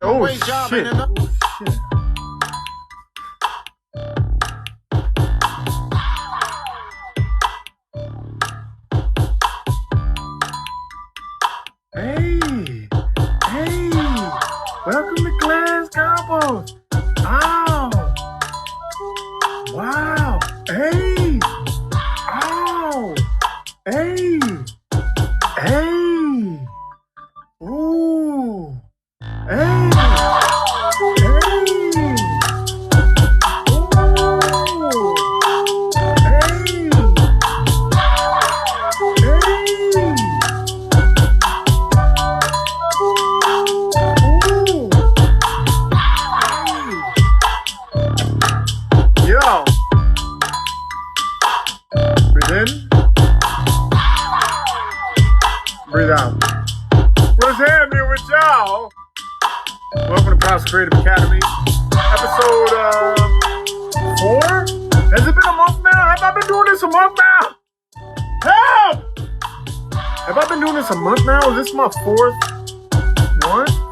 Oh, Great job, shit. ain't it? Oh, shit. Hey, welcome to Class Combos. Oh, wow. Hey, oh, hey, ooh, hey, yo, breathe in, breathe out. What's happening with y'all? Welcome to Prof Creative Academy, episode 4. Has it been a month now? Have I been doing this a month now? Help! Have I been doing this a month now? Is this my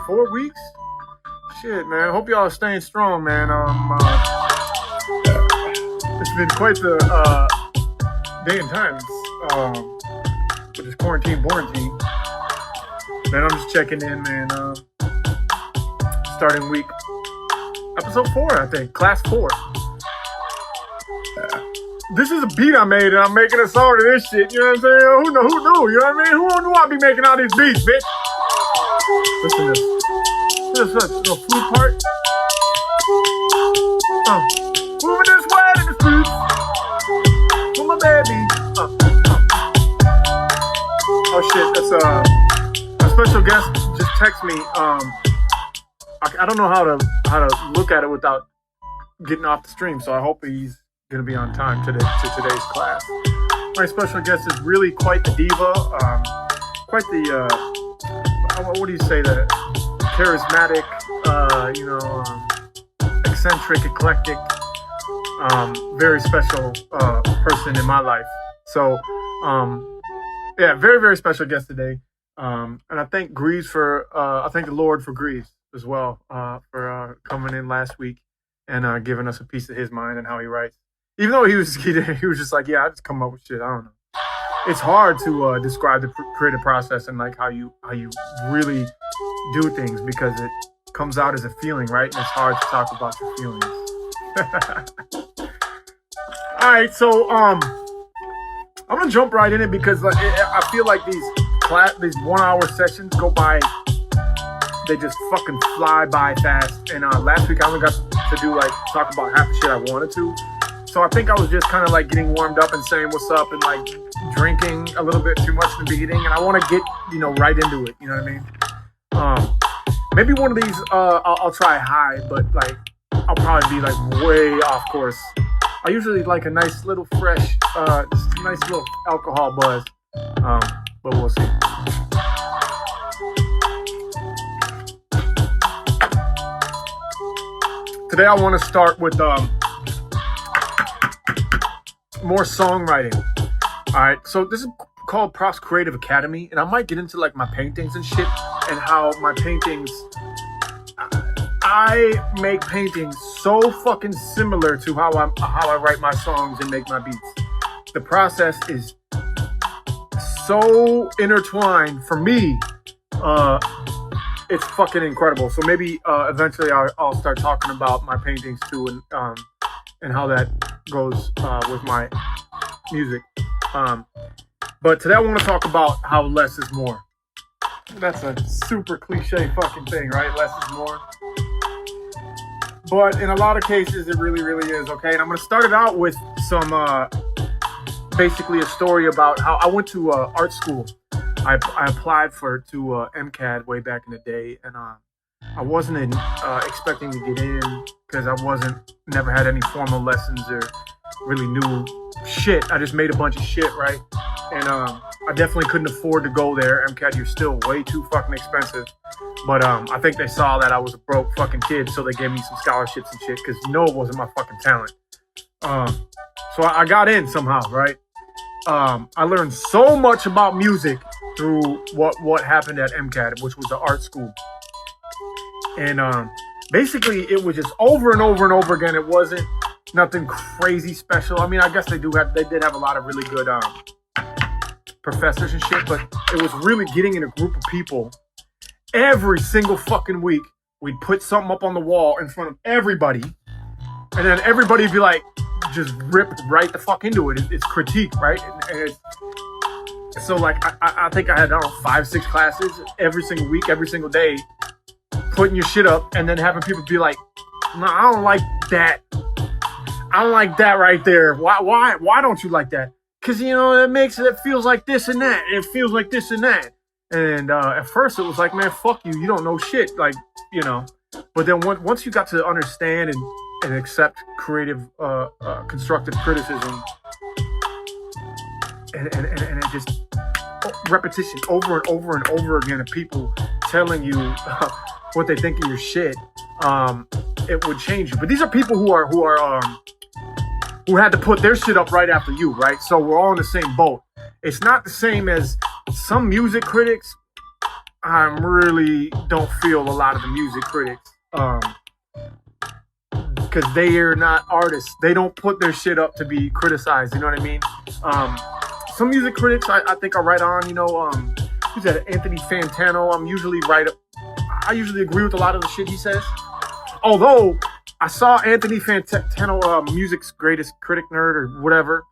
4 weeks? Shit, man. Hope y'all are staying strong, man. It's been quite the day and times with this quarantine. Man, I'm just checking in, man. Starting week, episode 4, I think, class 4. This is a beat I made, and I'm making a song to this shit. You know what I'm saying? Who knew? You know what I mean? Who knew I'd be making all these beats, bitch? Listen to this. This little flute part. Moving this way to the street. For my baby. Oh shit, that's a special guest just text me. I don't know how to look at it without getting off the stream, so I hope he's gonna be on time to today's class. My special guest is really quite the diva, quite the what do you say, the charismatic, eccentric, eclectic, very special person in my life. So yeah, very, very special guest today. And I thank Greaves I thank the Lord for Greaves as well, for coming in last week and giving us a piece of his mind and how he writes. Even though he was just like, yeah, I just come up with shit. I don't know. It's hard to describe the creative process and like how you really do things, because it comes out as a feeling, right? And it's hard to talk about your feelings. All right, so I'm gonna jump right in it because I feel like these 1-hour sessions go by. They just fucking fly by fast. And last week I only got to do talk about half the shit I wanted to. So I think I was just kind of getting warmed up and saying what's up and drinking a little bit too much in the beginning. And I want to get right into it. You know what I mean? Maybe one of these I'll try high, but I'll probably be way off course. I usually like a nice little fresh, just a nice little alcohol buzz. But we'll see. Today I want to start with more songwriting. All right, so this is called Prof's Creative Academy, and I might get into my paintings and shit, and how my paintings, I make paintings so fucking similar to how I write my songs and make my beats. The process is so intertwined for me. It's fucking incredible. So maybe eventually I'll start talking about my paintings too, and how that goes with my music. But today I want to talk about how less is more. That's a super cliche fucking thing, right? Less is more. But in a lot of cases, it really, really is, okay? And I'm going to start it out with some, basically a story about how I went to art school. I applied to MCAD way back in the day, and I wasn't expecting to get in because I never had any formal lessons or really knew shit. I just made a bunch of shit, right? And I definitely couldn't afford to go there. MCAD, you're still way too fucking expensive. But I think they saw that I was a broke fucking kid, so they gave me some scholarships and shit, because it wasn't my fucking talent. So I got in somehow, right? I learned so much about music through what happened at MCAD, which was the art school. And basically, it was just over and over and over again. It wasn't nothing crazy special. I mean, I guess they did have a lot of really good professors and shit, but it was really getting in a group of people every single fucking week. We'd put something up on the wall in front of everybody, and then everybody would be like, just rip right the fuck into it. It's critique, right? So like, I think I had, I don't know, 5-6 classes every single week, every single day, putting your shit up, and then having people be like, no, I don't like that. I don't like that right there. Why don't you like that? Because, you know, it feels like this and that. It feels like this and that. And at first it was like, man, fuck you. You don't know shit. Like, you know. But then once you got to understand and accept creative, constructive criticism, and it just repetition over and over and over again of people telling you what they think of your shit, it would change you. But these are people who had to put their shit up right after you, right? So we're all in the same boat. It's not the same as some music critics. I really don't feel a lot of the music critics, because they are not artists. They don't put their shit up to be criticized. You know what I mean? Some music critics, I think, are right on. You know, who's that? Anthony Fantano. I usually agree with a lot of the shit he says. Although I saw Anthony Fantano, music's greatest critic nerd or whatever.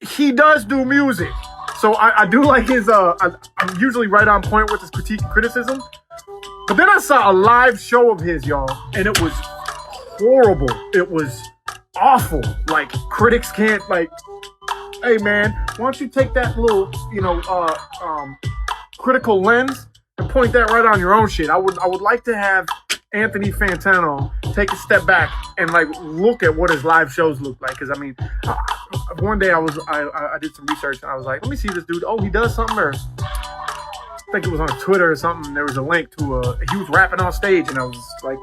He does do music. So I do like his, I'm usually right on point with his critique and criticism. But then I saw a live show of his, y'all, and it was horrible. It was awful. Like, critics can't, like, hey man, why don't you take that little, you know, critical lens and point that right on your own shit. I would like to have Anthony Fantano take a step back and like look at what his live shows look like. Because I mean, one day I did some research and I was like, let me see this dude. Oh, he does something, or I think it was on Twitter or something. There was a link to he was rapping on stage, and I was like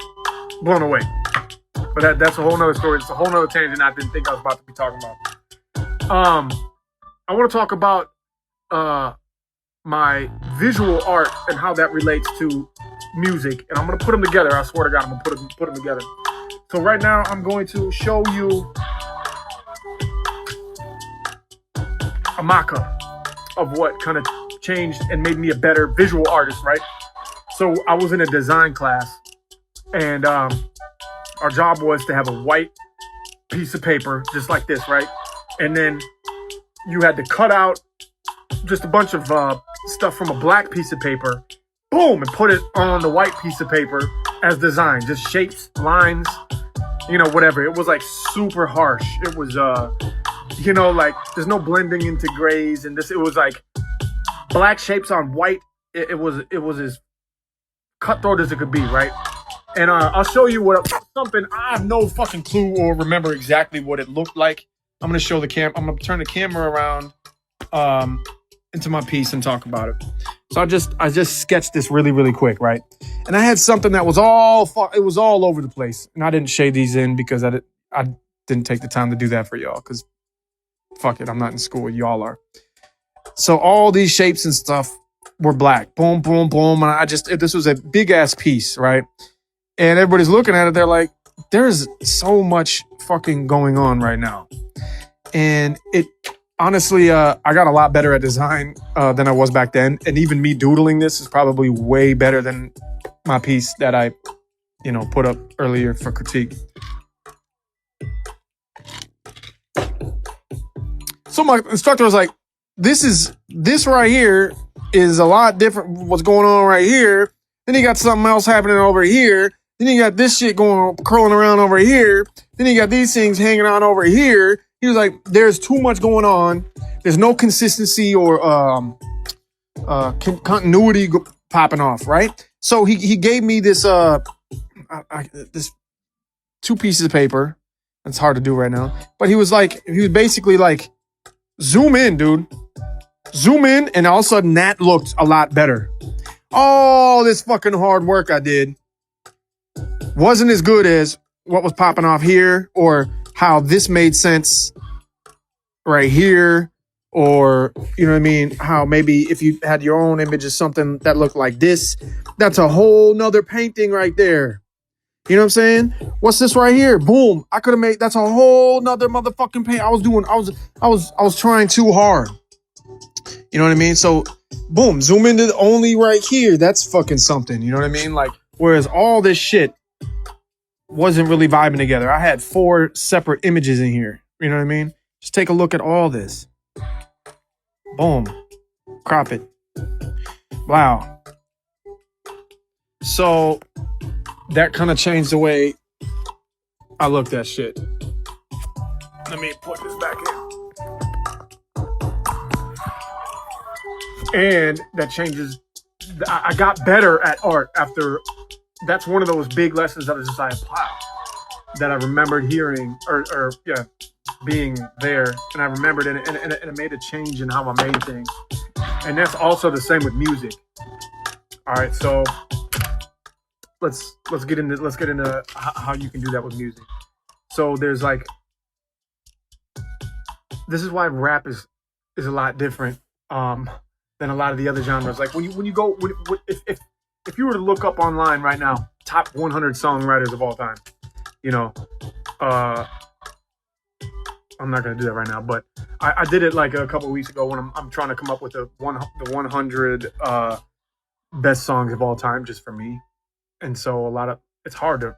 blown away. But that's a whole nother story. It's a whole nother tangent I didn't think I was about to be talking about. I want to talk about my visual art and how that relates to music, and I'm gonna put them together. I swear to God, I'm gonna put them together. So right now, I'm going to show you a mock-up of what kind of changed and made me a better visual artist, right? So I was in a design class, and our job was to have a white piece of paper, just like this, right? And then you had to cut out just a bunch of stuff from a black piece of paper, boom, and put it on the white piece of paper as design, just shapes, lines, you know, whatever. It was like super harsh. It was, you know, like there's no blending into grays and this. It was like black shapes on white. It was as cutthroat as it could be, right? And I'll show you something I have no fucking clue or remember exactly what it looked like. I'm gonna show I'm gonna turn the camera around into my piece and talk about it. So I just sketched this really, really quick, right? And I had something that was it was all over the place, and I didn't shade these in because I didn't take the time to do that for y'all. Because fuck it, I'm not in school. Y'all are. So all these shapes and stuff were black. Boom, boom, boom. And this was a big ass piece, right? And everybody's looking at it. They're like, there's so much fucking going on right now. And it honestly, I got a lot better at design than I was back then. And even me doodling this is probably way better than my piece that I, you know, put up earlier for critique. So my instructor was like, this right here is a lot different what's going on right here. Then you got something else happening over here. Then you got this shit curling around over here. Then you got these things hanging on over here. He was like, there's too much going on. There's no consistency or continuity popping off, right? So he gave me this this 2 pieces of paper. It's hard to do right now. But he was basically like, zoom in, dude. Zoom in, and all of a sudden that looked a lot better. All this fucking hard work I did wasn't as good as what was popping off here, or how this made sense right here, or you know what I mean, how maybe if you had your own image of something that looked like this, that's a whole nother painting right there. You know what I'm saying? What's this right here? Boom. I could have made, that's a whole nother motherfucking paint. I was trying too hard. You know what I mean? So boom, zoom into only right here. That's fucking something. You know what I mean? Like, whereas all this shit wasn't really vibing together. I had 4 separate images in here. You know what I mean? Just take a look at all this. Boom. Crop it. Wow. So that kind of changed the way I looked at shit. Let me put this back in. And that changes. I got better at art after. That's one of those big lessons that I applied, that I remembered hearing or being there, and I remembered, and it made a change in how I made things. And that's also the same with music. All right, so let's get into how you can do that with music. So there's like, this is why rap is a lot different than a lot of the other genres. Like when you go, if you were to look up online right now, top 100 songwriters of all time, you know, I'm not gonna do that right now, but I did it like a couple of weeks ago when I'm trying to come up with the 100 best songs of all time just for me. And so it's hard to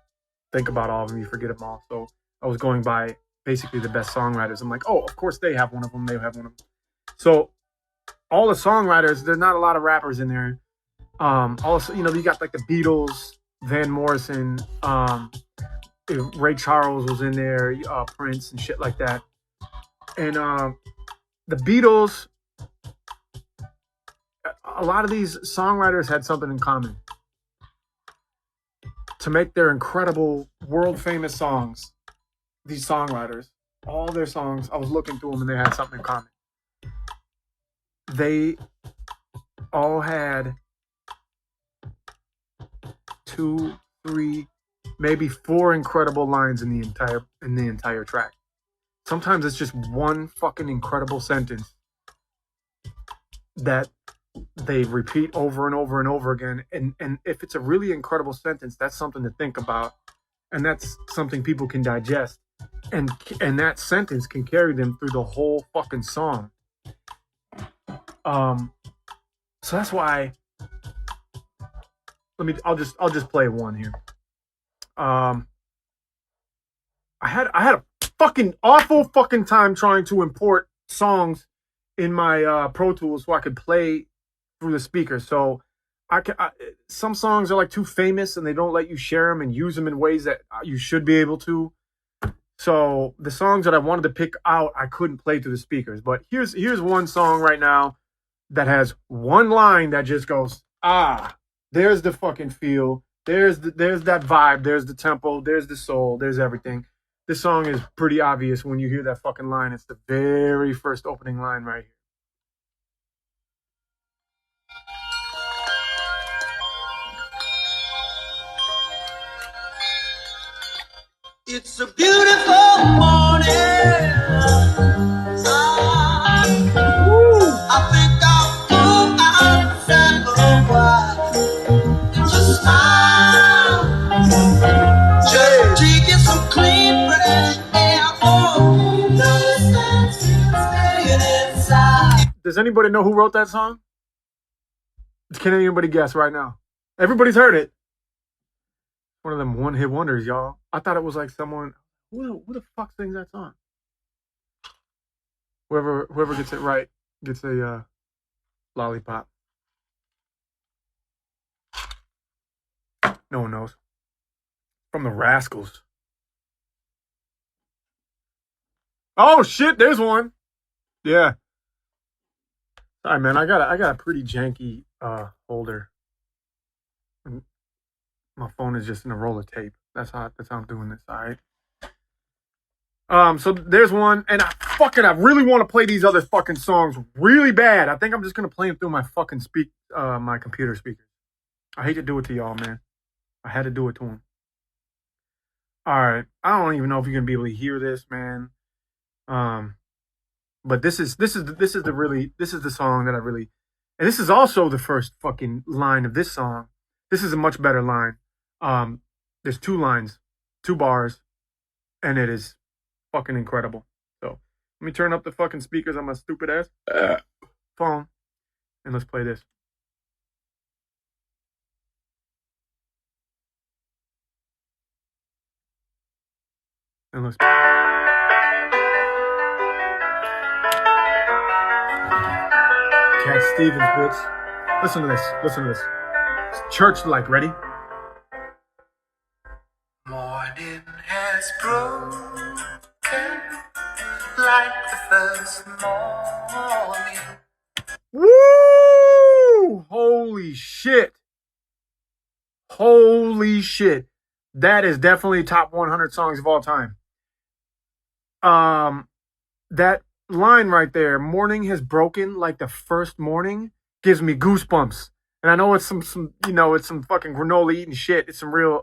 think about all of them. You forget them all. So I was going by basically the best songwriters. I'm like, oh, of course they have one of them. They have one of them. So all the songwriters, there's not a lot of rappers in there. Also, you know, you got like the Beatles, Van Morrison, Ray Charles was in there, Prince and shit like that. And the Beatles, a lot of these songwriters had something in common. To make their incredible, world famous songs, these songwriters, all their songs, I was looking through them and they had something in common. They all had 2, 3, maybe 4 incredible lines in the entire track. Sometimes it's just one fucking incredible sentence that they repeat over and over and over again. And if it's a really incredible sentence, that's something to think about. And that's something people can digest. And that sentence can carry them through the whole fucking song. So that's why I'll just play one here. I had a fucking awful fucking time trying to import songs in my Pro Tools so I could play through the speaker. So some songs are like too famous and they don't let you share them and use them in ways that you should be able to. So the songs that I wanted to pick out, I couldn't play through the speakers. But here's one song right now that has one line that just goes, there's the fucking feel. There's that vibe. There's the tempo. There's the soul. There's everything. This song is pretty obvious when you hear that fucking line. It's the very first opening line right here. It's a beautiful morning. I think I'll go outside for a while. Just smile. Just taking some clean, fresh air. Oh, no sense in staying inside. Does anybody know who wrote that song? Can anybody guess right now? Everybody's heard it. One of them one-hit wonders, y'all. I thought it was like someone. Who the fuck sings that song? Whoever gets it right gets a lollipop. No one knows. From the Rascals. Oh shit! There's one. Yeah. Sorry, man. I got a pretty janky holder. My phone is just in a roll of tape. That's how I'm doing this. All right. So there's one, and I really want to play these other fucking songs really bad. I think I'm just gonna play them through my fucking my computer speakers. I hate to do it to y'all, man. I had to do it to them. All right. I don't even know if you're gonna be able to hear this, man. But this is the song that I really, and this is also the first fucking line of this song. This is a much better line. There's 2 lines, 2 bars, and it is fucking incredible. So let me turn up the fucking speakers on my stupid ass phone, and let's play this. And let's. Cat Stevens, bitch. Listen to this. Listen to this. It's church-like. Ready? Morning has broken like the first morning. Woo! Holy shit. Holy shit. That is definitely top 100 songs of all time. That line right there, morning has broken like the first morning, gives me goosebumps. And I know it's some it's some fucking granola eating shit. It's some real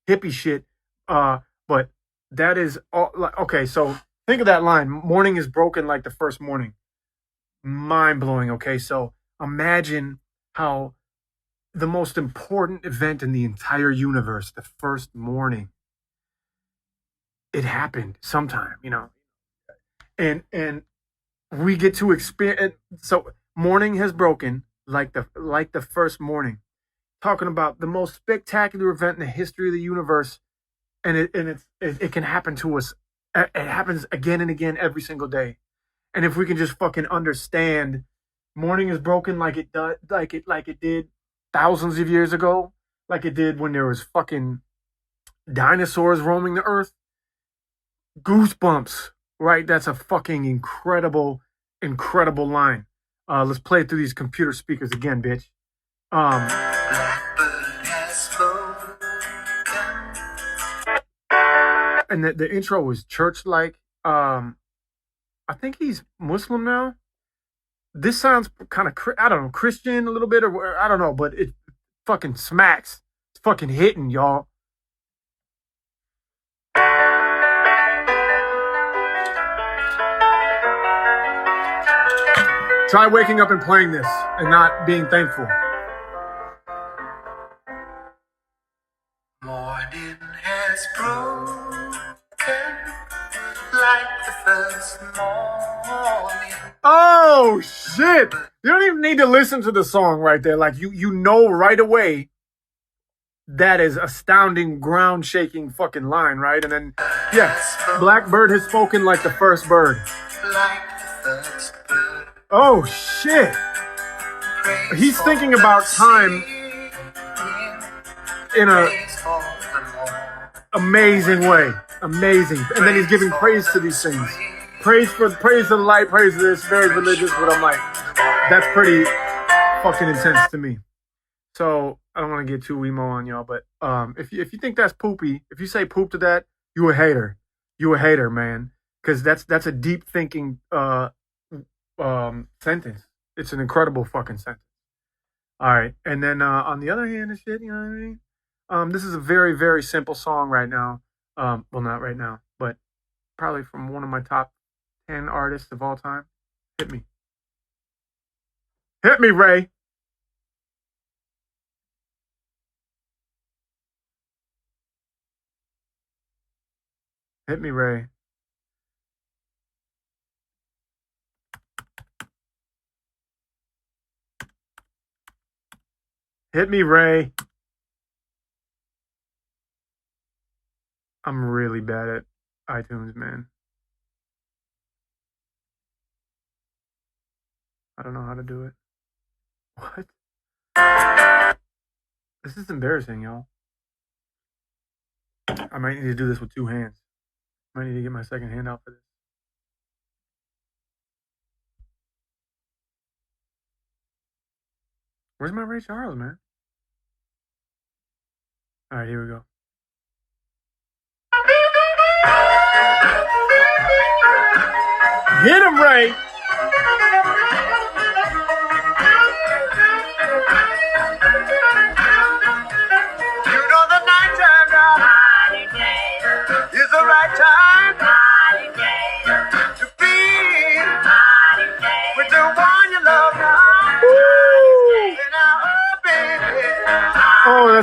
hippie shit. But that is all, okay, so think of that line, morning is broken like the first morning. Mind blowing, okay? So imagine how the most important event in the entire universe, the first morning, it happened sometime, and we get to experience. So morning has broken like the first morning, talking about the most spectacular event in the history of the universe, and it can happen to us. It happens again and again every single day, and if we can just fucking understand, morning is broken like it does, like it did thousands of years ago, like it did when there was fucking dinosaurs roaming the earth. Goosebumps, right? That's a fucking incredible line. Let's play it through these computer speakers again, bitch. And the intro was church-like. I think he's Muslim now. This sounds kind of, I don't know, Christian a little bit, or I don't know, but it fucking smacks. It's fucking hitting, y'all. Try waking up and playing this and not being thankful. Morning has broken like the first morning. Oh shit! You don't even need to listen to the song right there. Like you know right away that is astounding, ground shaking fucking line, right? And then Blackbird has spoken like the first bird. Like the first bird. Oh shit! He's thinking about time in a amazing way. Amazing. And then he's giving praise to these things. Praise to the light, praise to this, very religious, but I'm like, that's pretty fucking intense to me. So I don't want to get too emo on y'all, but if you think that's poopy, if you say poop to that, you a hater. You a hater, man. Because that's a deep thinking sentence. It's an incredible fucking sentence. All right. And then on the other hand and shit, you know what I mean? This is a very, very simple song right now. Well, not right now, but probably from one of my top 10 artists of all time. Hit me. Hit me, Ray. Hit me, Ray. Hit me, Ray. I'm really bad at iTunes, man. I don't know how to do it. What? This is embarrassing, y'all. I might need to do this with 2 hands. I might need to get my second hand out for this. Where's my Ray Charles, man? All right, here we go. Hit him, Ray! Is the right time to be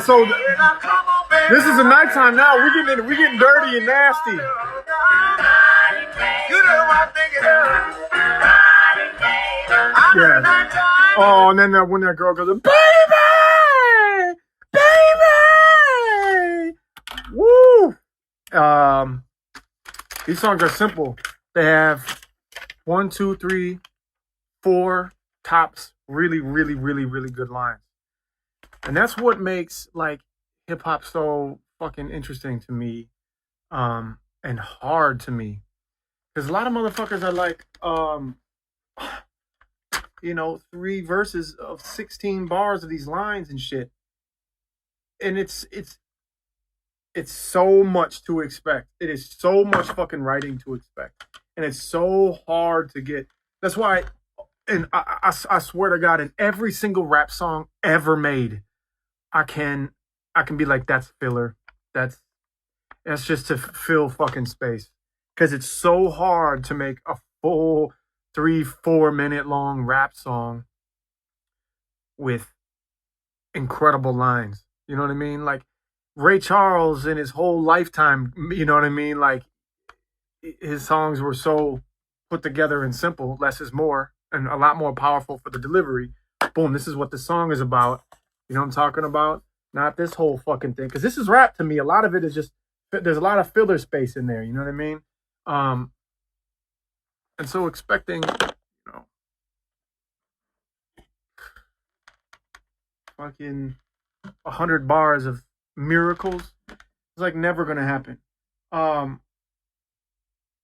so this is the nighttime now. We getting dirty and nasty. You know what I'm thinking of. Yeah. Oh, and then when that girl goes, baby, woo. These songs are simple. They have 1, 2, 3, 4 tops really, really, really, really good lines. And that's what makes like hip hop so fucking interesting to me, and hard to me. Because a lot of motherfuckers are like, 3 verses of 16 bars of these lines and shit. And it's so much to expect. It is so much fucking writing to expect. And it's so hard to get. That's why, and I swear to God, in every single rap song ever made, I can be like, that's filler. That's just to fill fucking space. Because it's so hard to make a full 3-4 minute long rap song with incredible lines. You know what I mean? Like Ray Charles in his whole lifetime, you know what I mean? Like his songs were so put together and simple, less is more, and a lot more powerful for the delivery. Boom, this is what the song is about. You know what I'm talking about? Not this whole fucking thing. Because this is rap to me. A lot of it is just, there's a lot of filler space in there. You know what I mean? And so expecting, fucking 100 bars of miracles is like never going to happen.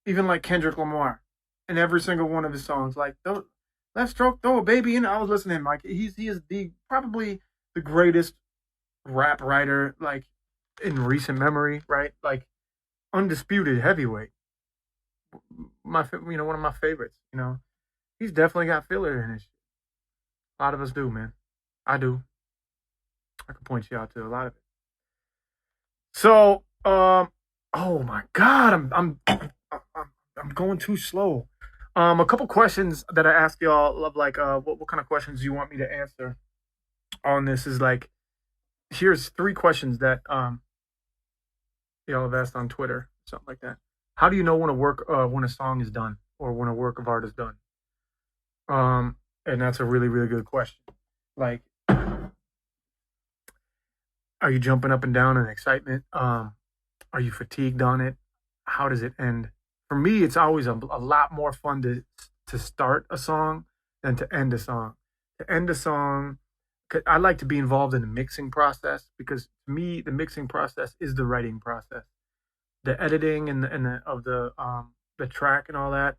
Even like Kendrick Lamar in every single one of his songs, like Left Stroke, throw a baby in. I was listening to him. Like he is probably the greatest rap writer like in recent memory, right? Like undisputed heavyweight. One of my favorites. He's definitely got filler in his shit. A lot of us do, man. I do. I can point you out to a lot of it. So, oh my God, I'm going too slow. A couple questions that I asked y'all of like, what kind of questions do you want me to answer on this? Is like, here's 3 questions that y'all have asked on Twitter, something like that. How do you know when a song is done or when a work of art is done? And that's a really, really good question. Like, are you jumping up and down in excitement? Are you fatigued on it? How does it end? For me, it's always a lot more fun to start a song than to end a song. To end a song, I like to be involved in the mixing process, because to me, the mixing process is the writing process. The editing and the track and all that,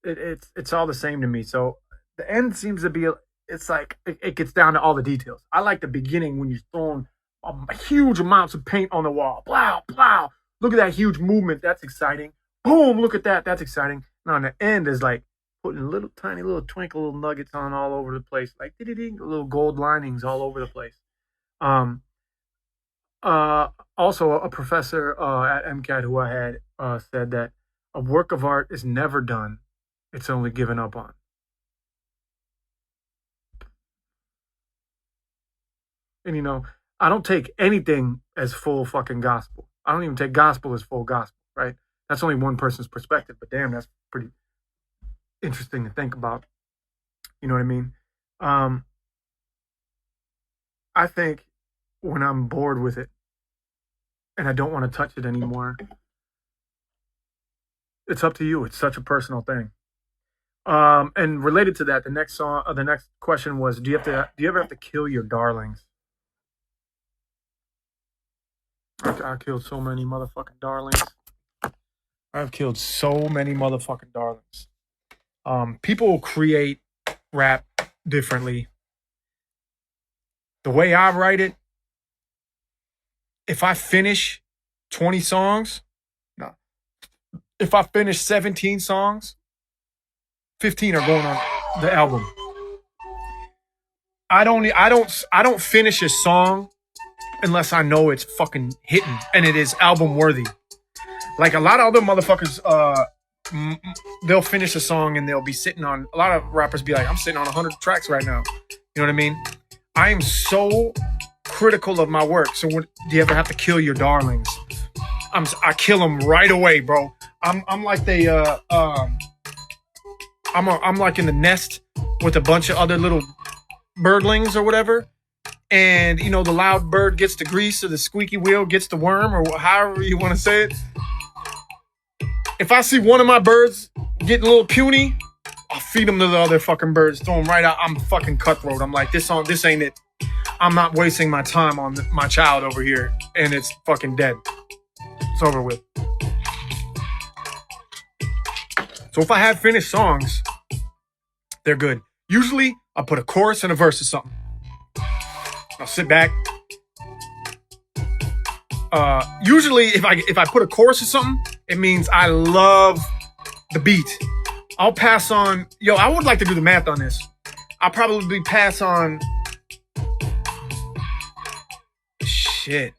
it's all the same to me. So the end seems to be, it's like it gets down to all the details. I like the beginning when you're throwing huge amounts of paint on the wall. Plow, plow. Look at that huge movement. That's exciting. Boom, look at that. That's exciting. Now, on the end is like putting tiny little twinkle little nuggets on all over the place. Like little gold linings all over the place. Also, a professor at MCAT who I had said that a work of art is never done. It's only given up on. And I don't take anything as full fucking gospel. I don't even take gospel as full gospel, right? That's only one person's perspective, but damn, that's pretty interesting to think about. You know what I mean? I think when I'm bored with it and I don't want to touch it anymore, it's up to you. It's such a personal thing. And related to that, the next question was, do you ever have to kill your darlings? I killed so many motherfucking darlings. I've killed so many motherfucking darlings. People create rap differently. The way I write it, if I finish 20 songs, no. If I finish 17 songs, 15 are going on the album. I don't finish a song unless I know it's fucking hitting and it is album worthy. Like a lot of other motherfuckers, they'll finish a song and they'll be sitting on, a lot of rappers be like, I'm sitting on 100 tracks right now. You know what I mean? I am so critical of my work. So do you ever have to kill your darlings? I kill them right away, bro. I'm like I'm like in the nest with a bunch of other little birdlings or whatever. And, you know, the loud bird gets the grease or the squeaky wheel gets the worm or however you want to say it. If I see one of my birds getting a little puny, I'll feed them to the other fucking birds, throw them right out. I'm fucking cutthroat. I'm like, this ain't it. I'm not wasting my time on my child over here. And it's fucking dead. It's over with. So if I have finished songs, they're good. Usually, I'll put a chorus and a verse or something. I'll sit back. Usually, if I put a chorus or something, it means I love the beat. I'll pass on. Yo, I would like to do the math on this. I'll probably pass on. Shit.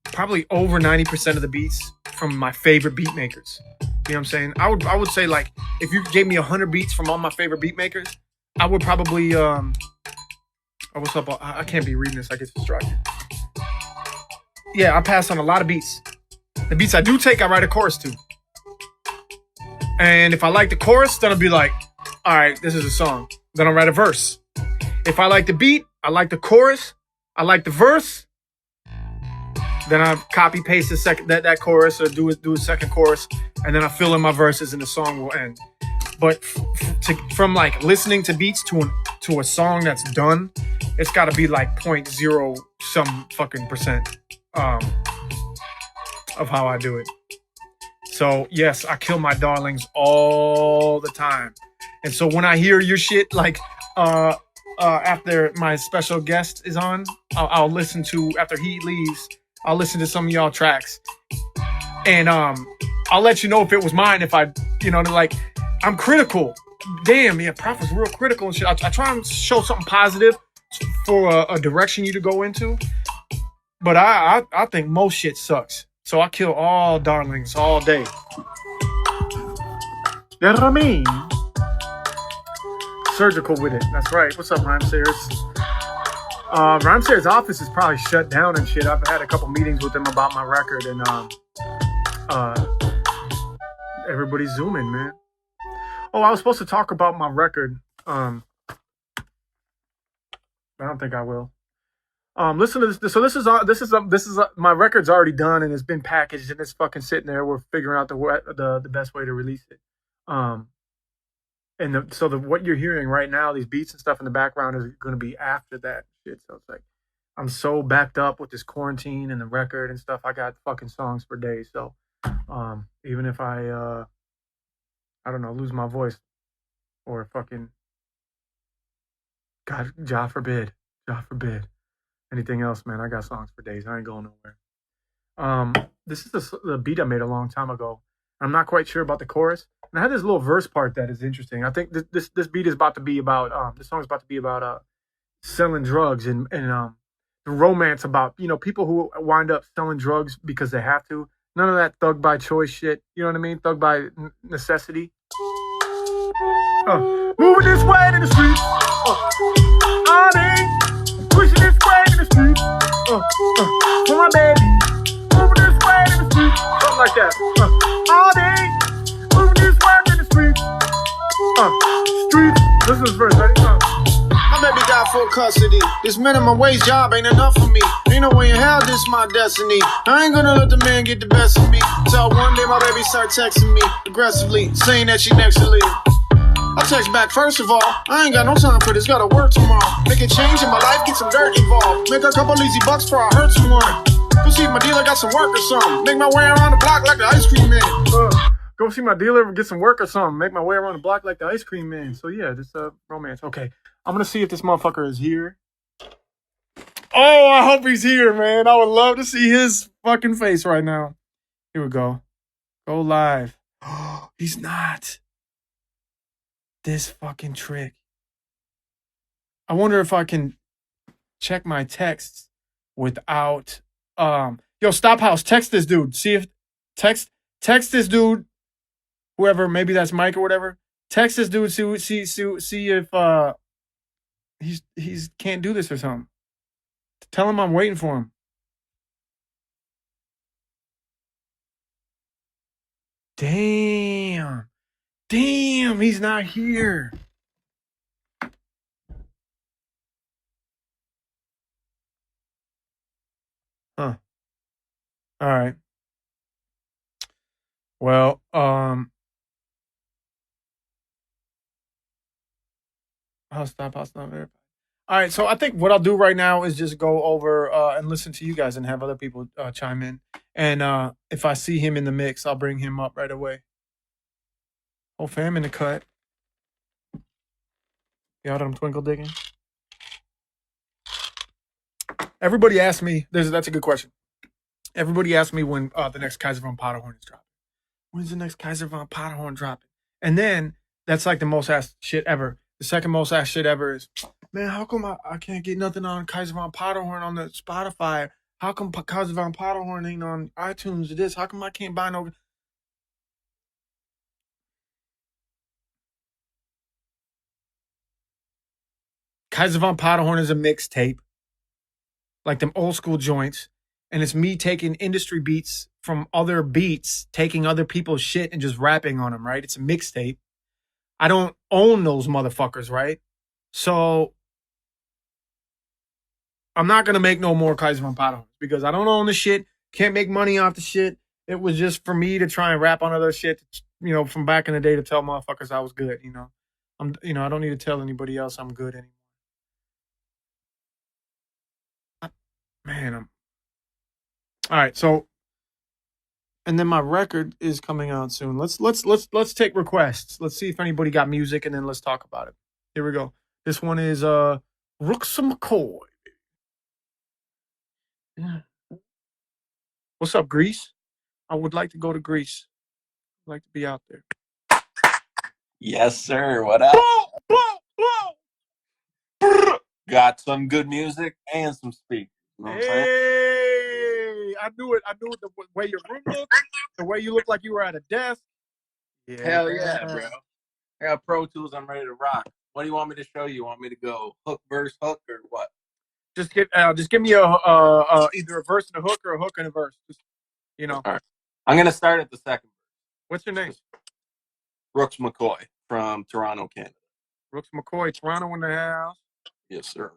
Probably over 90% of the beats from my favorite beat makers. You know what I'm saying? I would say, like, if you gave me 100 beats from all my favorite beat makers, I would probably oh, what's up? I can't be reading this. I get distracted. Yeah, I pass on a lot of beats. The beats I do take, I write a chorus to. And if I like the chorus, then I'll be like, all right, this is a song. Then I'll write a verse. If I like the beat, I like the chorus, I like the verse, then I copy paste the second that chorus or do a second chorus, and then I fill in my verses and the song will end. But from like listening to beats to a song that's done, it's got to be like 0.0 some fucking percent of how I do it. So yes, I kill my darlings all the time. And so when I hear your shit, like after my special guest is on, I'll listen to, after he leaves, I'll listen to some of y'all tracks. And I'll let you know if it was mine, if I, you know, like, I'm critical. Damn, yeah, Prof is real critical and shit. I try and show something positive for a direction you to go into. But I think most shit sucks. So I kill all darlings all day. You know what I mean? Surgical with it. That's right. What's up, Rhymesayers? Rhymesayers' office is probably shut down and shit. I've had a couple meetings with them about my record, and everybody's zooming, man. Oh, I was supposed to talk about my record. I don't think I will. Listen to this. So this is my record's already done and it's been packaged and it's fucking sitting there. We're figuring out the best way to release it. So what you're hearing right now, these beats and stuff in the background, is going to be after that shit. So it's like I'm so backed up with this quarantine and the record and stuff. I got fucking songs for days. So even if I don't know, lose my voice or fucking God forbid. Anything else, man, I got songs for days. I ain't going nowhere. This is the beat I made a long time ago. I'm not quite sure about the chorus. And I had this little verse part that is interesting. I think this beat is about to be about, this song is about to be about selling drugs and the romance about, you know, people who wind up selling drugs because they have to. None of that thug by choice shit. You know what I mean? Thug by necessity. Moving this way in the streets. All day. Pushing this way in the streets. For my baby. Moving this way in the streets. Something like that. All day. Moving this way in the streets. Streets. This is verse, ready? My baby got full custody. This minimum wage job ain't enough for me. Ain't no way in hell this my destiny. I ain't gonna let the man get the best of me. Till one day my baby start texting me aggressively, saying that she next to leave. I text back, first of all, I ain't got no time for this, gotta work tomorrow. Make a change in my life, get some dirt involved. Make a couple easy bucks before I hurt someone. Go see if my dealer got some work or something. Make my way around the block like the ice cream man. Go see my dealer, get some work or something. Make my way around the block like the ice cream man. So yeah, this romance. Okay, I'm gonna see if this motherfucker is here. Oh, I hope he's here, man. I would love to see his fucking face right now. Here we go. Go live. Oh, he's not. This fucking trick. I wonder if I can check my texts without yo, Stophouse, text this dude. See if text this dude, whoever, maybe that's Mike or whatever. Text this dude, see if he's can't do this or something. Tell him I'm waiting for him. Damn. Damn, he's not here. Huh. All right. Well, I'll stop. All right. So I think what I'll do right now is just go over and listen to you guys and have other people chime in. And if I see him in the mix, I'll bring him up right away. Oh, fam in the cut. Y'all done twinkle digging? Everybody asked me. That's a good question. Everybody asked me when the next Kaiser von Potterhorn is dropping. When's the next Kaiser von Potterhorn dropping? And then that's like the most asked shit ever. The second most asked shit ever is, man, how come I can't get nothing on Kaiser von Potterhorn on the Spotify? How come Kaiser von Potterhorn ain't on iTunes or this? How come I can't buy no? Kaiser von Potterhorn is a mixtape, like them old school joints, and it's me taking industry beats from other beats, taking other people's shit and just rapping on them. Right? It's a mixtape. I don't own those motherfuckers, right? So I'm not gonna make no more Kaiser von Potterhorn because I don't own the shit. Can't make money off the shit. It was just for me to try and rap on other shit, from back in the day to tell motherfuckers I was good. I don't need to tell anybody else I'm good anymore. Man, all right. So, and then my record is coming out soon. Let's take requests. Let's see if anybody got music, and then let's talk about it. Here we go. This one is Rooks McCoy. Yeah. What's up, Greece? I would like to go to Greece. I'd like to be out there. Yes, sir. What up? Got some good music and some speakers. You know what I'm saying? Hey, I knew it. The way your room looked, the way you look like you were at a desk. Yeah. Hell yeah, bro. I got Pro Tools. I'm ready to rock. What do you want me to show you? You want me to go hook, verse, hook, or what? Just give me either a verse and a hook or a hook and a verse. Just, All right. I'm gonna start at the second verse. What's your name? Brooks McCoy from Toronto, Canada. Brooks McCoy, Toronto in the house. Yes, sir.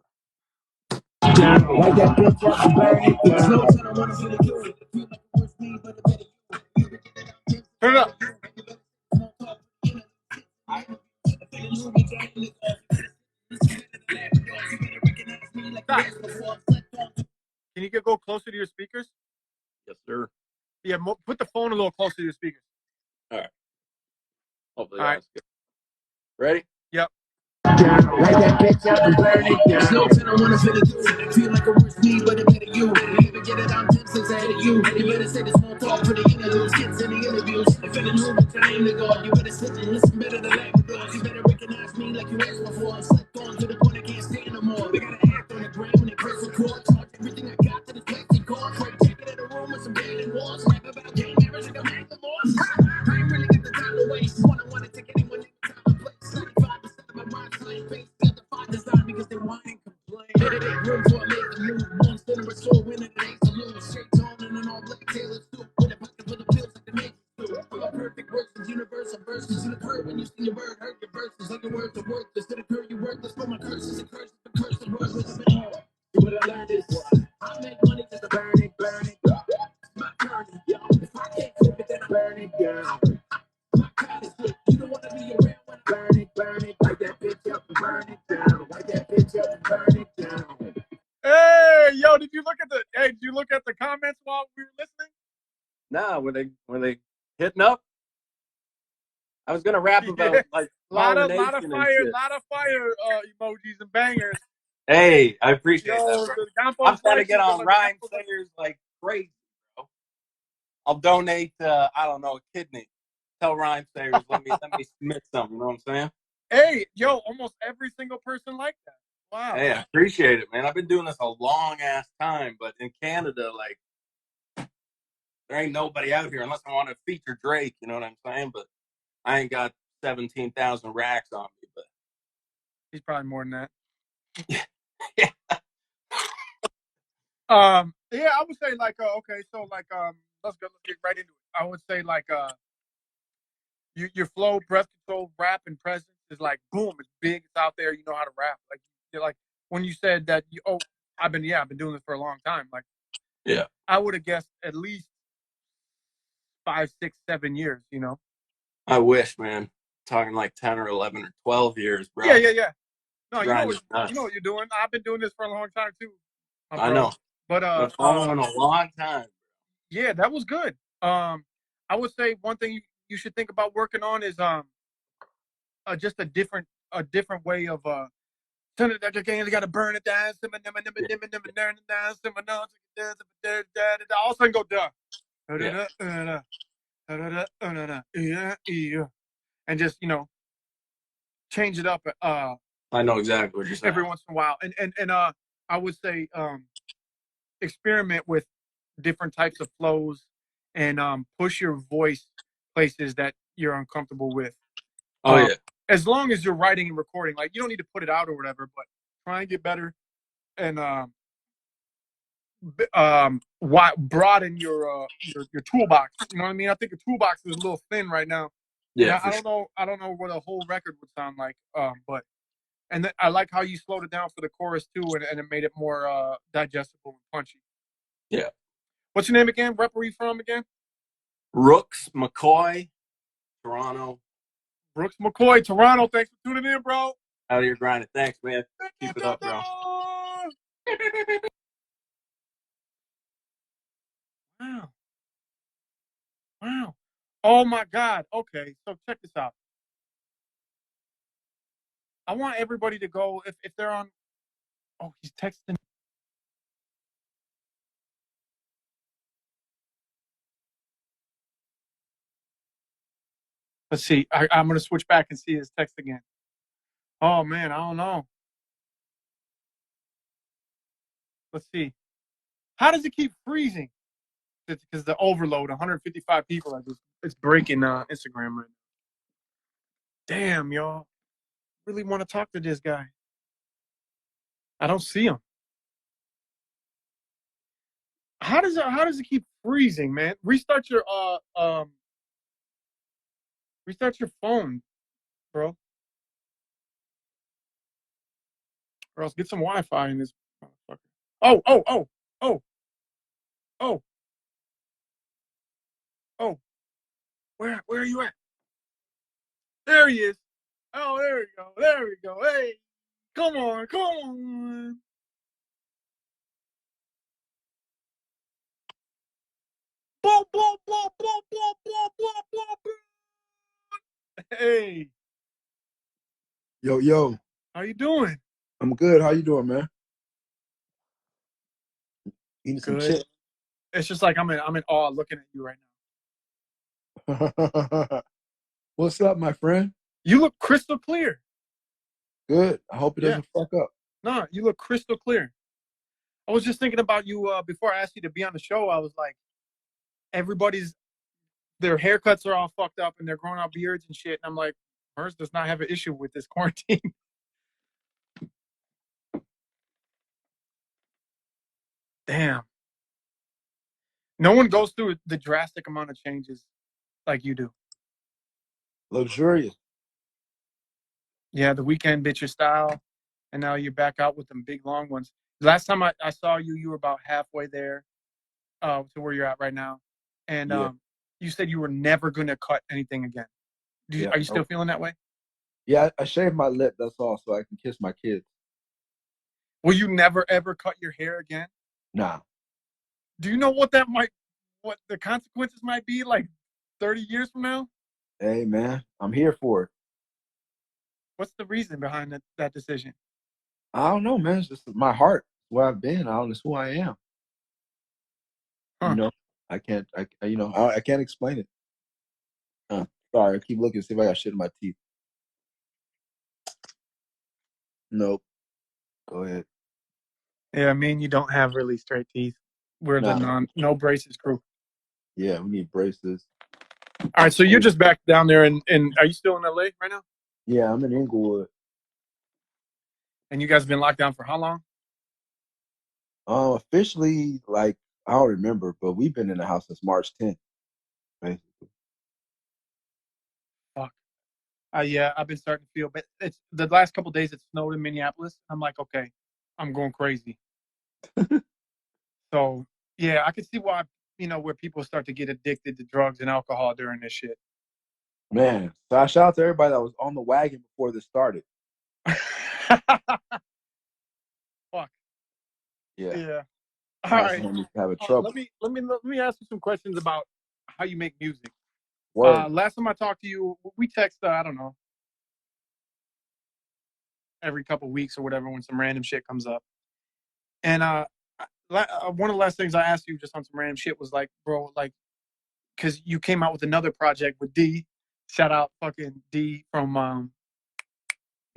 Turn it up. Stop. Can you go closer to your speakers? Yes, sir. Yeah, put the phone a little closer to your speakers. All right. Hopefully All that's good. Ready? Yep. Light that bitch up and burn it down. Slow till I wanna feel it too. Feel like a worse me, but it better you. You even get it on tips inside of you. You better say the small talk for the interviews, kids in the interviews. If it knew what's your name to God, you better sit and listen better than Labradors. You better recognize me like you asked before. I'm slept on to the point I can't stand no more. We gotta act on the gram when they press record. Charge everything I got to the taxi car. Straight take it in a room with some dating walls. Rap about game errors like I'm hanging the laws. I ain't really got the time to waste. Wanna take anyone anytime I play. 75% of my rhymes slang face. Got the fine design because they whine and complain. Make room for a make a move. One center of soul winning it ain't to lose. Straight tone and an all black tailor suit. With a pocket full of pills like the make do. I'm a perfect versus universal verses. In the curve when you see your word, hurt your verses. Like the words are worthless. To the curve you worthless. For my curses and curses. The curse the word was a bit hard. What I learned is I make money just to burn it, burn it. My journey, yo. If I can't flip it, then I burn it, girl. My kind of shit, you don't wanna be around when I burn it, light that bitch up and burn it down, light that bitch up and burn it down. Hey, yo, did you look at the comments while we were listening? Nah, were they hitting up? I was gonna rap about like lot of pollination fire emojis and bangers. Hey, I appreciate Yo, that, bro. I'm I'm trying to get on rhyme singers like crazy, bro. I'll donate, I don't know, a kidney. Tell rhyme singers, let me submit something. You know what I'm saying? Hey, yo, almost every single person like that. Wow. Hey, I appreciate it, man. I've been doing this a long ass time, but in Canada, like, there ain't nobody out here unless I want to feature Drake. You know what I'm saying? But I ain't got 17,000 racks on me. But he's probably more than that. Yeah. Yeah, I would say like okay, so like let's get right into it. I would say like your flow, breath control, rap, and presence is like boom, it's big, it's out there. You know how to rap. Like you're like when you said that I've been doing this for a long time. Like Yeah. I would have guessed at least 5, 6, 7 years. You know. I wish, man. Talking like 10 or 11 or 12 years, bro. Yeah. No, you know Grinding nuts. what you're doing. I've been doing this for a long time too, my I bro. know. But Been following a long time. yeah, that was good. I would say one thing you should think about working on is just a different way of turn it again. You got to burn it down. All of a sudden go duh. Yeah. And just change it up I know exactly what you're saying. every once in a while. And I would say experiment with different types of flows and push your voice places that you're uncomfortable with. Oh, yeah. As long as you're writing and recording, like you don't need to put it out or whatever, but try and get better and broaden your toolbox. You know what I mean? I think your toolbox is a little thin right now. And Yeah, I don't know what a whole record would sound like. But I like how you slowed it down for the chorus too, and it made it more digestible and punchy. Yeah. What's your name again? Where are you from again? Rooks, McCoy, Toronto. Brooks McCoy, Toronto. Thanks for tuning in, bro. Out of your grinding. Thanks, man. Keep it up, bro. Wow. Wow. Oh my God. Okay, so check this out. I want everybody to go if they're on. Oh, he's texting. Let's see. I'm gonna switch back and see his text again. Oh man, I don't know. Let's see. How does it keep freezing? Because the overload, 155 people, it's breaking Instagram right now. Damn, y'all. Really want to talk to this guy. I don't see him. How does it keep freezing, man? Restart your phone, bro. Or else get some Wi-Fi in this motherfucker. Oh. Oh, oh, where are you at? There he is. Oh, there we go. There we go. Hey, come on, come on. Boom, boom, boom, boom, boom, boom, boom, boom, boom. Hey, Yo, how you doing? I'm good. How you doing, man? Eating some Good. chips. It's just like I'm in awe looking at you right now. What's up, my friend? You look crystal clear. Good. I hope it Yeah. doesn't fuck up. No, you look crystal clear. I was just thinking about you before I asked you to be on the show. I was like, their haircuts are all fucked up and they're growing out beards and shit. And I'm like, Murs does not have an issue with this quarantine. Damn. No one goes through the drastic amount of changes like you do. Luxurious. Yeah, the weekend bit your style, and now you're back out with them big long ones. Last time I saw you, you were about halfway there to where you're at right now. And Yeah. you said you were never going to cut anything again. Yeah. Are you still feeling that way? Yeah, I shaved my lip, that's all, so I can kiss my kids. Will you never ever cut your hair again? Nah. Do you know what the consequences might be like 30 years from now? Hey, man, I'm here for it. What's the reason behind that decision? I don't know, man. It's just my heart. It's where I've been. It's who I am. Huh. You know, I can't explain it. Sorry, I keep looking to see if I got shit in my teeth. Nope. Go ahead. Yeah, I mean, you don't have really straight teeth. We're Nah. the no braces crew. Yeah, we need braces. All right, so you're just back down there, and are you still in LA right now? Yeah, I'm in Inglewood. And you guys have been locked down for how long? Officially, like I don't remember, but we've been in the house since March 10th, basically. Fuck. Yeah, I've been starting to feel, but it's the last couple of days it snowed in Minneapolis. I'm like, okay, I'm going crazy. So yeah, I can see why where people start to get addicted to drugs and alcohol during this shit. Man, so I shout out to everybody that was on the wagon before this started. Fuck Yeah, yeah. All I had right. someone who used to have a trouble. Let me ask you some questions about how you make music. Word. Last time I talked to you, we text. I don't know, every couple of weeks or whatever when some random shit comes up. And one of the last things I asked you just on some random shit was like, bro, like, because you came out with another project with D. Shout out, fucking D from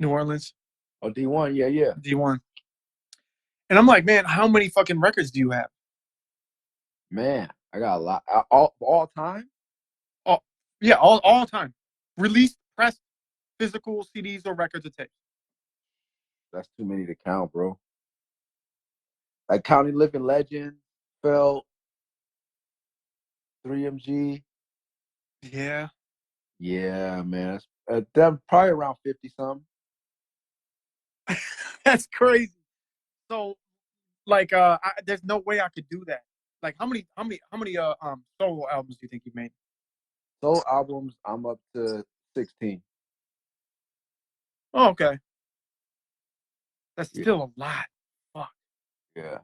New Orleans, Oh, D1, yeah, yeah. D1. And I'm like, man, how many fucking records do you have? Man, I got a lot. All time. Oh, yeah, all time, released, pressed, physical CDs or records or tapes. That's too many to count, bro. Like County Living Legends, Felt, 3MG. Yeah, Yeah, man. Them probably around 50 something. that's crazy. So, like, there's no way I could do that. Like, how many solo albums do you think you made? Soul albums, I'm up to 16. Oh, okay, that's Yeah, still a lot. Fuck. yeah.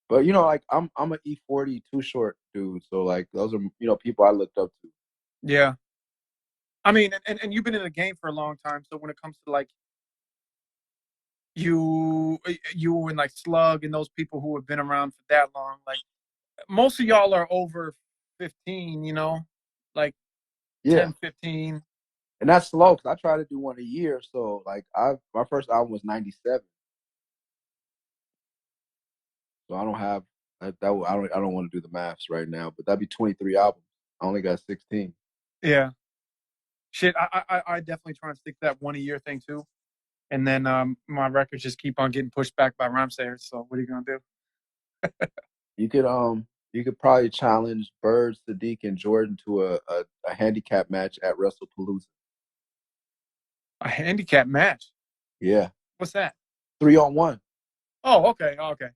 But like I'm an E40 Too Short dude, so like those are people I looked up to. Yeah, I mean, and you've been in the game for a long time. So when it comes to like you and like Slug and those people who have been around for that long, like most of y'all are over 15, like Yeah, 10, 15. and that's slow because I try to do one a year. So like my first album was '97, so I don't have I don't want to do the maths right now, but that'd be 23 albums. I only got 16. Yeah. Shit, I definitely try and stick to that one a year thing too. And then my records just keep on getting pushed back by rhyme sayers. So what are you gonna do? You could probably challenge Bird, Sadiq, and Jordan to a handicap match at WrestlePalooza. A handicap match? Yeah, What's that? 3-on-1. Oh, okay, okay.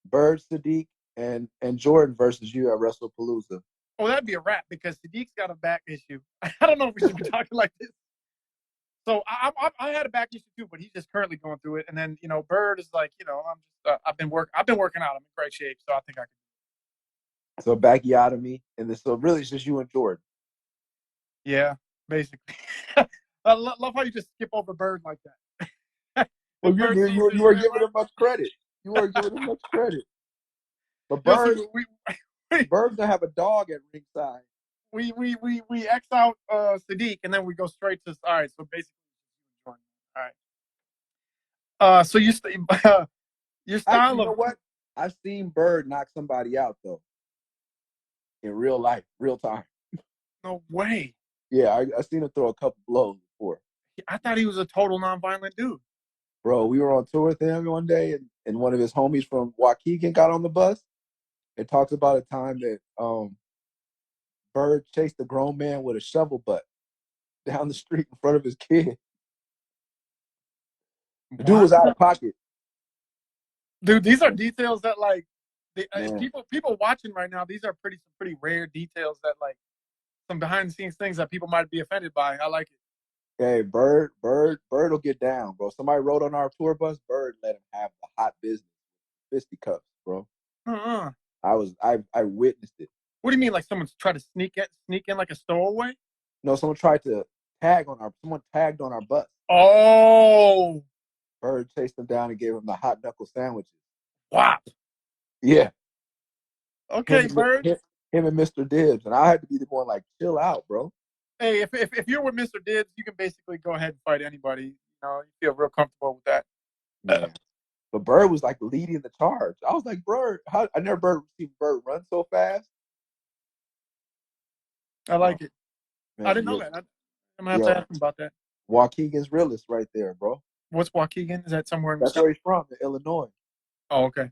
Bird, Sadiq, and Jordan versus you at WrestlePalooza. Oh, that'd be a wrap because Sadiq's got a back issue. I don't know if we should be talking like this. So I had a back issue too, but he's just currently going through it. And then Bird is like, I've been working out. I'm in great shape, so I think I can. So Bacchiotomy, and then so really it's just you and Jordan. Yeah, basically. I love how you just skip over Bird like that. Well, And Bird sees you this are shit, giving him much credit. You are giving him much credit. But yo, so we Bird's gonna have a dog at ringside. we X out Sadiq, and then we go straight to all right. So basically, all right. So your Actually, style you of know what? I've seen Bird knock somebody out though in real life, real time. no way. Yeah, I seen him throw a couple blows before. I thought he was a total nonviolent dude. Bro, we were on tour with him one day, and one of his homies from Waukegan got on the bus. It talks about a time that Bird chased a grown man with a shovel butt down the street in front of his kid. The dude Wow, was out of pocket, dude, these are details that like man. people watching right now. These are some pretty rare details that like some behind the scenes things that people might be offended by. I like it. Hey, Bird will get down, bro. Somebody rode on our tour bus. Bird let him have the hot business, fisticuffs, bro. Uh-uh. I witnessed it. What do you mean? Like someone's trying to sneak in like a stowaway? No, someone tagged on our bus. Oh, Bird chased him down and gave him the hot knuckle sandwiches. wow. Yeah, him Okay, and Bird. him and Mr. Dibbs, and I had to be the one like, chill out, bro. Hey, if you're with Mr. Dibbs, you can basically go ahead and fight anybody. You feel real comfortable with that. Man, but Bird was like leading the charge. I was like, Bird, I never seen Bird run so fast. I Oh like it. I man, didn't know yeah, that. I'm gonna have to yo, ask him about that. Waukegan's realist right there, bro. What's Waukegan? Is that somewhere in That's where Wisconsin? he's from, in Illinois. Oh, okay.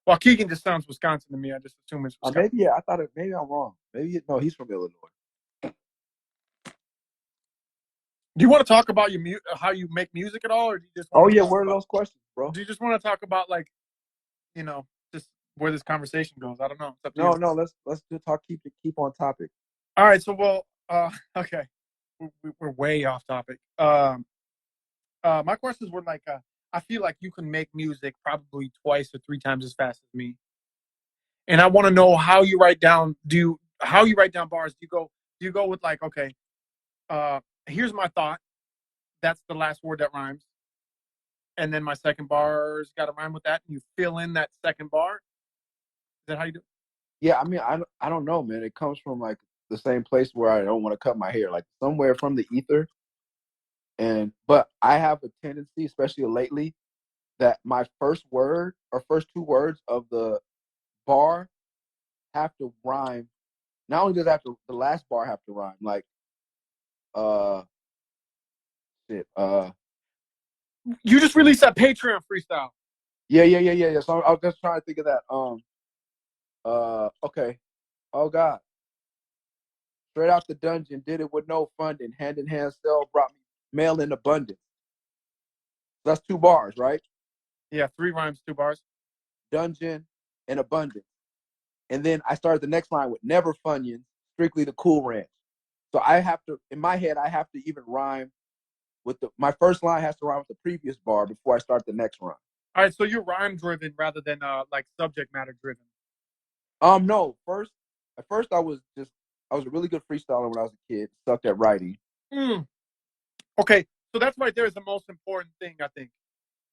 Waukegan just sounds Wisconsin to me. I just assume it's Wisconsin. Maybe I thought maybe I'm wrong. Maybe no, he's from Illinois. Do you want to talk about how you make music at all, or do you just Oh want to yeah, talk where are about? those questions, bro? Do you just want to talk about like, just where this conversation goes? I don't know. It's up to No, you. no, let's just talk. Keep on topic. All right. So okay, we're way off topic. My questions were like, I feel like you can make music probably twice or three times as fast as me, and I want to know how you write down. How you write down bars? Do you go with like, okay, here's my thought. That's the last word that rhymes, and then my second bar's got to rhyme with that, and you fill in that second bar. Is that how you do it? Yeah, I mean, I don't know, man. It comes from like the same place where I don't want to cut my hair, like somewhere from the ether. But I have a tendency, especially lately, that my first word or first two words of the bar have to rhyme. Not only does the last bar have to rhyme, like uh shit, You just released that Patreon freestyle. yeah. So I was just trying to think of that. Okay. Oh God. Straight out the dungeon, did it with no funding. Hand in hand sell brought me mail in abundance. That's two bars, right? Yeah, three rhymes, two bars. Dungeon and abundance. And then I started the next line with never Funyuns, strictly the Cool Ranch. So I have to, in my head, I have to even rhyme with my first line has to rhyme with the previous bar before I start the next rhyme. All right, so you're rhyme driven rather than like subject matter driven. No, at first I was a really good freestyler when I was a kid, sucked at writing. Mm. Okay, so that's right there is the most important thing I think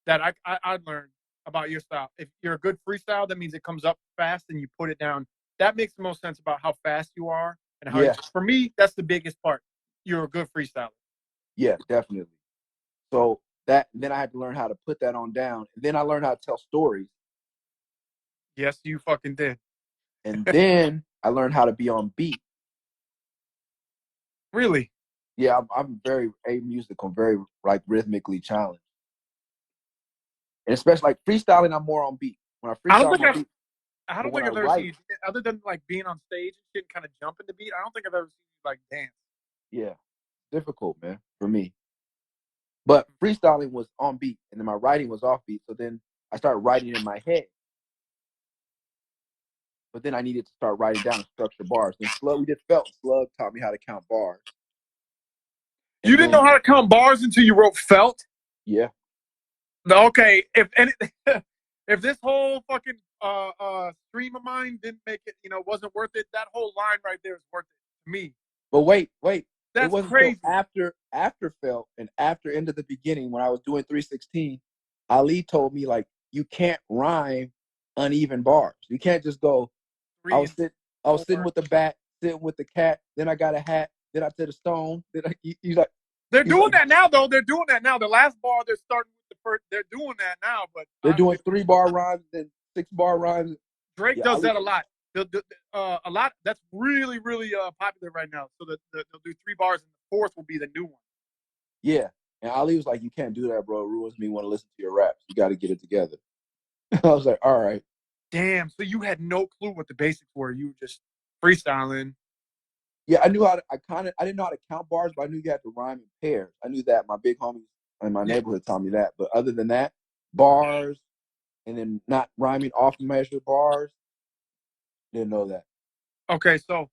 that I learned about your style. If you're a good freestyle, that means it comes up fast and you put it down. That makes the most sense about how fast you are and how. Yeah, For me, that's the biggest part. You're a good freestyler. yeah, definitely. So then I had to learn how to put that on down. And then I learned how to tell stories. Yes, you fucking did. And then I learned how to be on beat. Really? Yeah, I'm very musical, very like rhythmically challenged. And especially like freestyling, I'm more on beat. When I I don't freestyle, I'm think on I've beat. I But don't when think I I've ever seen write, you other than like being on stage and shit, kind of jumping the beat. I don't think I've ever seen you like dance. yeah, difficult, man, for me. But freestyling was on beat, and then my writing was off beat. So then I started writing in my head. But then I needed to start writing down and structure bars. Then Slug, we did Felt. Slug taught me how to count bars. You And didn't know then, how to count bars until you wrote felt. yeah. Okay, if any, if this whole fucking stream of mine didn't make it, wasn't worth it. That whole line right there is worth it to me. But wait. It That's wasn't until crazy. after Felt and after Into the Beginning when I was doing 316, Ali told me, like, you can't rhyme uneven bars. You can't just go, I Three was and sitting I was sitting four. with the bat, sitting with the cat, then I got a hat, then I did a stone. He's like, They're he's doing like, that now, though. They're doing that now. The last bar, they're starting with the first. They're doing that now, but they're doing 3-bar rhymes and 6-bar rhymes. Drake Yeah, does Ali, that a lot. A lot. That's really, really popular right now. So they'll do three bars, and the fourth will be the new one. yeah. And Ali was like, you can't do that, bro. It ruins me want to listen to your raps. You got to get it together. I was like, all right. Damn. So you had no clue what the basics were. You were just freestyling. Yeah, I knew how to, I didn't know how to count bars, but I knew you had to rhyme in pairs. I knew that. My big homies in my Yeah. neighborhood taught me that. But other than that, bars and then not rhyming off measure bars, didn't know that. Okay. So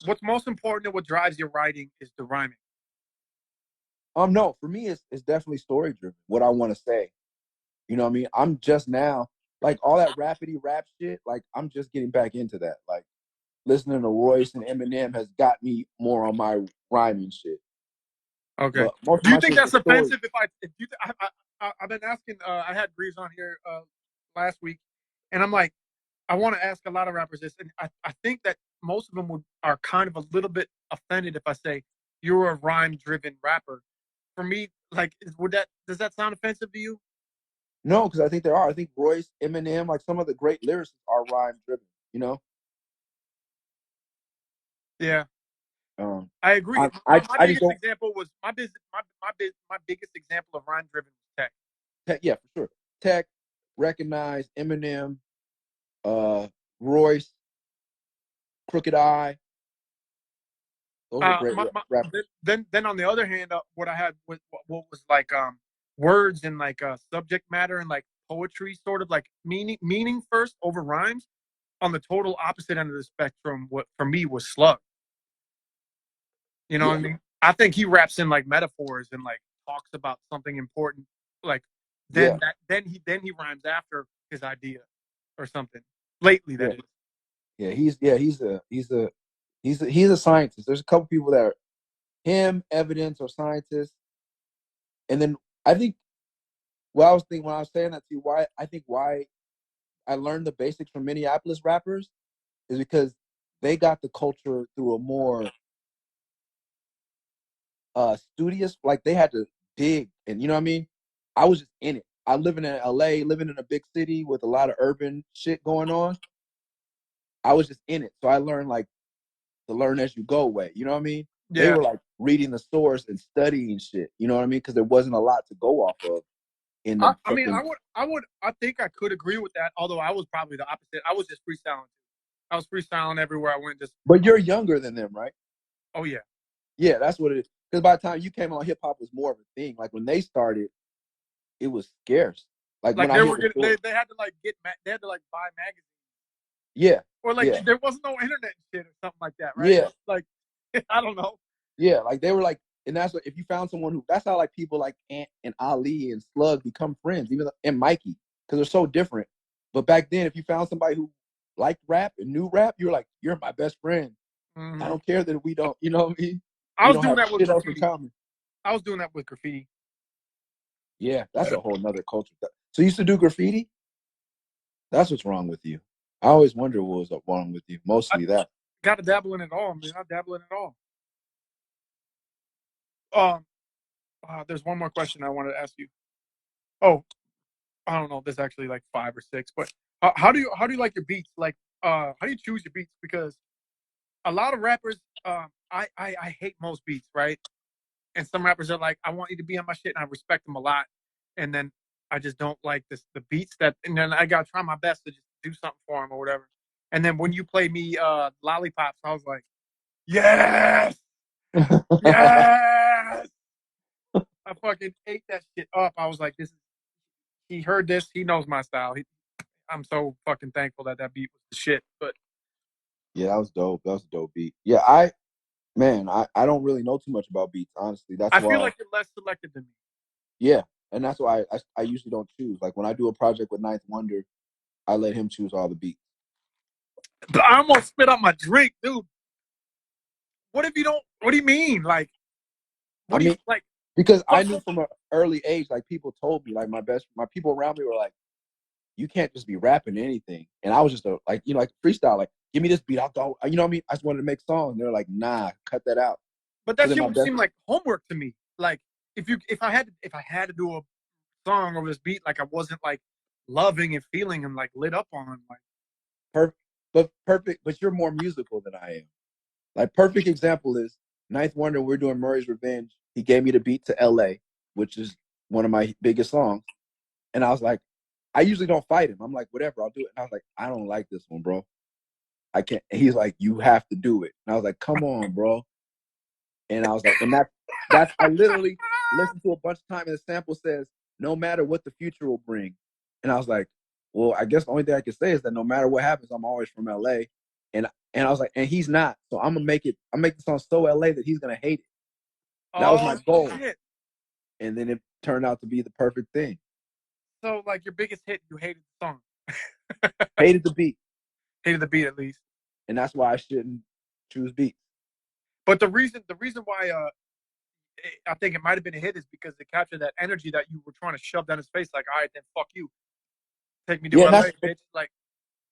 what's most important and what drives your writing is the rhyming. No, for me, it's definitely story driven. What I want to say, you know what I mean? I'm just now like all that rapidy rap shit. Like I'm just getting back into that. Like listening to Royce and Eminem has got me more on my rhyming shit. Okay. But most of Do you my think shit's a that's story. offensive if you I've been asking I had Greaves on here last week and I'm like I want to ask a lot of rappers this and I think that most of them are kind of a little bit offended if I say you're a rhyme driven rapper. For me, like does that sound offensive to you? No, because I think there are. I think Royce, Eminem, like some of the great lyricists are rhyme driven. You know, Yeah. um, I agree. I, I My I just biggest don't. example was my biggest example of rhyme driven was Tech. Yeah, for sure. Tech. recognize Eminem, Royce, Crooked Eye. Those are great rappers. Then on the other hand, what I had was what was like words and like subject matter and like poetry, sort of like meaning first over rhymes. On the total opposite end of the spectrum, what for me was Slug. You know what I mean? I think he raps in like metaphors and like talks about something important. Like then he rhymes after his idea or something. Lately, that is. He's a scientist. There's a couple people that are him, Evidence, or scientists. And then I think what I was thinking when I was saying that to you, why I learned the basics from Minneapolis rappers is because they got the culture through a more studious, like they had to dig, and you know what I mean? I was just in it. I living in LA, living in a big city with a lot of urban shit going on. I was just in it. So I learned like the learn as you go way. You know what I mean? They Yeah. were like reading the source and studying shit. You know what I mean? Because there wasn't a lot to go off of in the I mean, I think I could agree with that. Although I was probably the opposite. I was just freestyling. I was freestyling everywhere I went. Just But you're younger than them, right? oh yeah. Yeah, that's what it is. Because by the time you came on, hip hop was more of a thing. Like when they started, it was scarce. Like when Like I they hit were the getting, store, they had to like they had to like buy magazines yeah, or like yeah, there was no internet and shit or something like that, right? yeah, Like I don't know. yeah. Like they were like, and that's what if you found someone who that's how like people like Ant and Ali and Slug become friends, even and Mikey, because they're so different. But back then, if you found somebody who liked rap and knew rap, you were like, you're my best friend. Mm-hmm. I don't care that we don't, you know what I mean? I We was don't doing have that with shit else in graffiti. common. I was doing that with graffiti. Yeah, that's a whole nother culture. So you used to do graffiti? That's what's wrong with you. I always wonder what was wrong with you. Mostly that. Got to dabble in it all, man. I dabble in it all. There's one more question I wanted to ask you. Oh, I don't know. There's actually like 5 or 6, but how do you like your beats? Like, how do you choose your beats? Because a lot of rappers, I hate most beats, right? And some rappers are like, I want you to be on my shit, and I respect them a lot. And then I just don't like the beats that, and then I gotta try my best to just do something for them or whatever. And then when you play me Lollipops, I was like, yes, yes. I fucking ate that shit up. I was like, this is. He heard this. He knows my style. I'm so fucking thankful that beat was the shit. But Yeah, that was dope. That was a dope beat. Yeah, I don't really know too much about beats, honestly. That's I feel why, like you're less selective than me. yeah, and that's why I usually don't choose. Like when I do a project with Ninth Wonder, I let him choose all the beats. But I almost spit out my drink, dude. What if you don't? What do you mean? Like, what I do you mean, like? because I Fuck, knew from an early age, like people told me, like my people around me were like, you can't just be rapping anything. And I was just like, like freestyle, like, give me this beat, I'll go. You know what I mean? I just wanted to make songs. They're like, nah, cut that out. but So that then shit my would best seem like homework to me. Like, if I had to do a song over this beat, like I wasn't like loving and feeling and like lit up on, like perfect, but you're more musical than I am. Like perfect example is Ninth Wonder. We're doing Murray's Revenge. He gave me the beat to L.A., which is one of my biggest songs. And I was like, I usually don't fight him. I'm like, whatever, I'll do it. And I was like, I don't like this one, bro. I can't. And he's like, you have to do it. And I was like, come on, bro. And I was like, and that's I literally listened to a bunch of time and the sample says, no matter what the future will bring. And I was like, well, I guess the only thing I can say is that no matter what happens, I'm always from LA. And I was like, and he's not. So I'm make the song so LA that he's gonna hate it. That was my oh goal. shit. And then it turned out to be the perfect thing. So like your biggest hit, you hated the song, Hated the beat. hated the beat at least. And that's why I shouldn't choose beats. But the reason why I think it might have been a hit is because it captured that energy that you were trying to shove down his face. Like, all right, then fuck you, take me to Yeah, and LA, bitch. Like,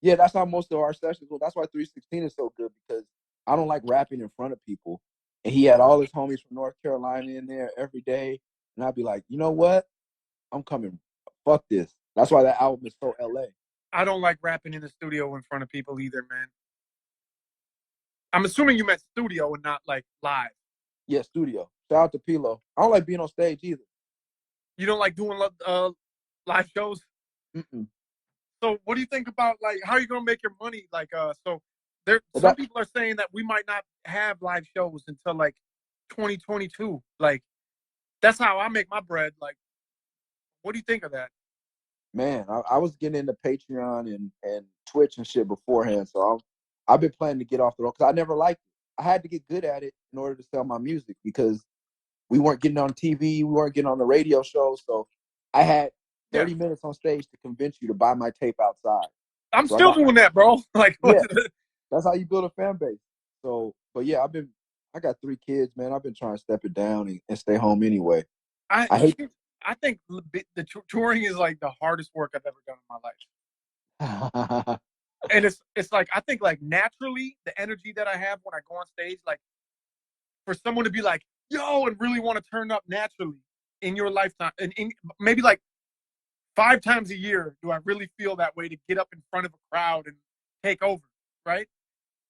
yeah, that's how most of our sessions were. That's why 316 is so good because I don't like rapping in front of people. And he had all his homies from North Carolina in there every day. And I'd be like, you know what? I'm coming. Fuck this. That's why that album is so LA. I don't like rapping in the studio in front of people either, man. I'm assuming you meant studio and not like live. Yeah, studio. Shout out to Pilo. I don't like being on stage either. You don't like doing live shows? Mm-mm. So what do you think about like how are you gonna make your money? Like so there But some that, people are saying that we might not have live shows until like 2022. Like that's how I make my bread. Like, what do you think of that? man, I was getting into Patreon and Twitch and shit beforehand, so I've been planning to get off the road because I never liked it. I had to get good at it in order to sell my music because we weren't getting on TV, we weren't getting on the radio show, so I had Yeah. 30 minutes on stage to convince you to buy my tape outside. I'm So I still got doing that, bro. Like yeah, what's it? that's how you build a fan base. So, but yeah, I got 3 kids, man. I've been trying to step it down and stay home anyway. I I hate. I think the touring is like the hardest work I've ever done in my life. And it's like I think like naturally the energy that I have when I go on stage, like for someone to be like, yo, and really want to turn up naturally in your lifetime and in, maybe like 5 times a year do I really feel that way to get up in front of a crowd and take over, right?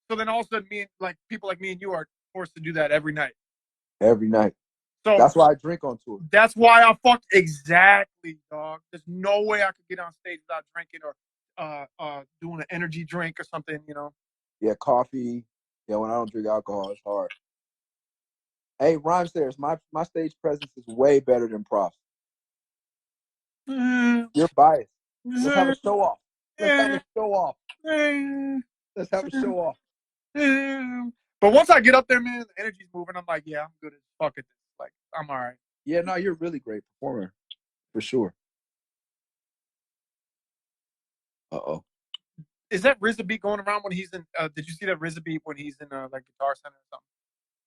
So then all of a sudden me and like people like me and you are forced to do that every night. Every night. So That's why I drink on tour. that's why I fucked exactly, dog. There's no way I could get on stage without drinking or doing an energy drink or something, you know. Yeah, coffee. Yeah, when I don't drink alcohol, it's hard. Hey, Rhyme Sayers, my stage presence is way better than Prof's. You're biased. Let's have a show off. Let's have a show off. Let's have a show off. But once I get up there, man, the energy's moving. I'm like, yeah, I'm good as fuck at this. Like, I'm all right. Yeah, no, you're a really great performer, for sure. Uh-oh. Is that RZA beat going around when he's in? Did you see that RZA beat when he's in like Guitar Center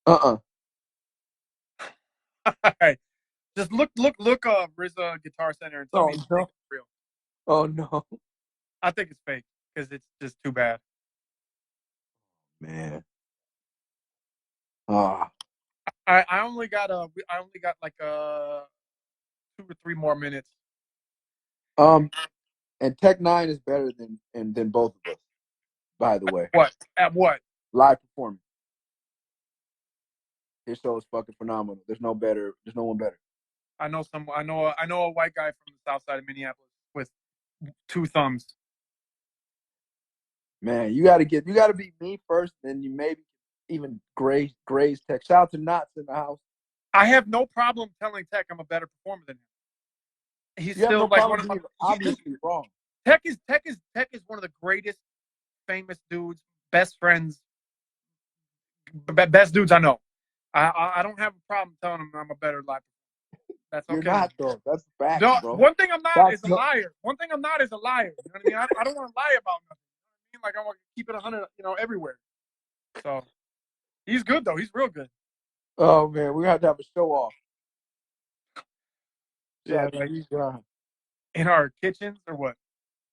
or Uh-uh. something? All right, just look RZA Guitar Center and tell Oh me if you no. think it's real. Oh no. I think it's fake because it's just too bad. Man. Ah. I only got like 2 or 3 more minutes. And Tech Nine is better than both of us, by the way. What? At what? Live performance. His show is fucking phenomenal. There's no one better. I know a white guy from the south side of Minneapolis with 2 thumbs. Man, you gotta beat me first, then you maybe even Gray's Tech. Shout out to Knots in the house. I have no problem telling Tech I'm a better performer than him. He's You have still no like problem one of my. being obviously wrong. Tech is one of the greatest, famous dudes, best friends, best dudes I know. I don't have a problem telling him I'm a better live performer. That's You're okay. not though. That's facts, No, bro. one thing I'm not That's is a liar. One thing I'm not is a liar. You know what I mean? I don't want to lie about nothing. You know what I mean? Like I want to keep it 100, everywhere. So he's good though. He's real good. Oh man, we're gonna have to have a show off. Yeah, like in our kitchens or what?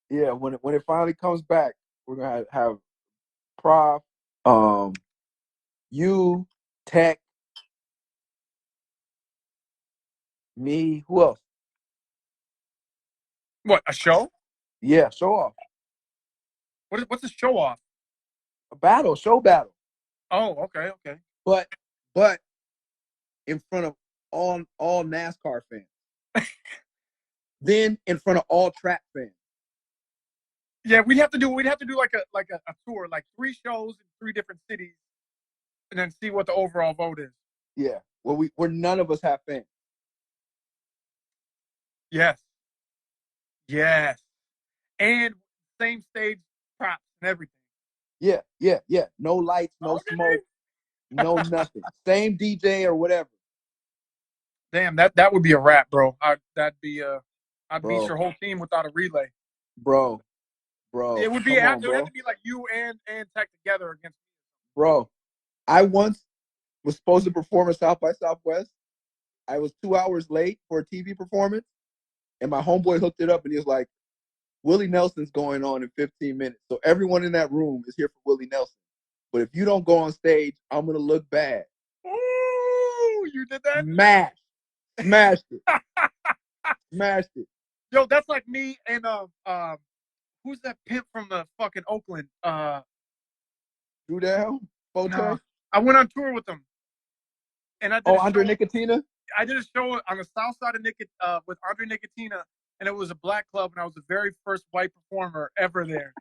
Yeah, when it finally comes back, we're gonna have Prof, you, Tech, me, who else? What, a show? Yeah, show off. What's a show off? Show battle. Oh, okay. But in front of all NASCAR fans. Then in front of all track fans. Yeah, we'd have to do like a tour, like 3 shows in 3 different cities, and then see what the overall vote is. Yeah. Where none of us have fans. Yes. And same stage props and everything. Yeah. No lights, no smoke, no nothing. Same DJ or whatever. Damn, that would be a wrap, bro. I'd beat your whole team without a relay. Bro. It would Come on, have bro. to be like you and Tech together against. Bro, I once was supposed to perform at South by Southwest. I was 2 hours late for a TV performance, and my homeboy hooked it up, and he was like, Willie Nelson's going on in 15 minutes. So everyone in that room is here for Willie Nelson. But if you don't go on stage, I'm going to look bad. Ooh, you did that? Smashed it. Smashed it. Yo, that's like me and who's that pimp from the fucking Oakland? Drew down? No, I went on tour with them. And I did Andre Nicotina? I did a show on the south side of with Andre Nicotina and it was a black club, and I was the very first white performer ever there.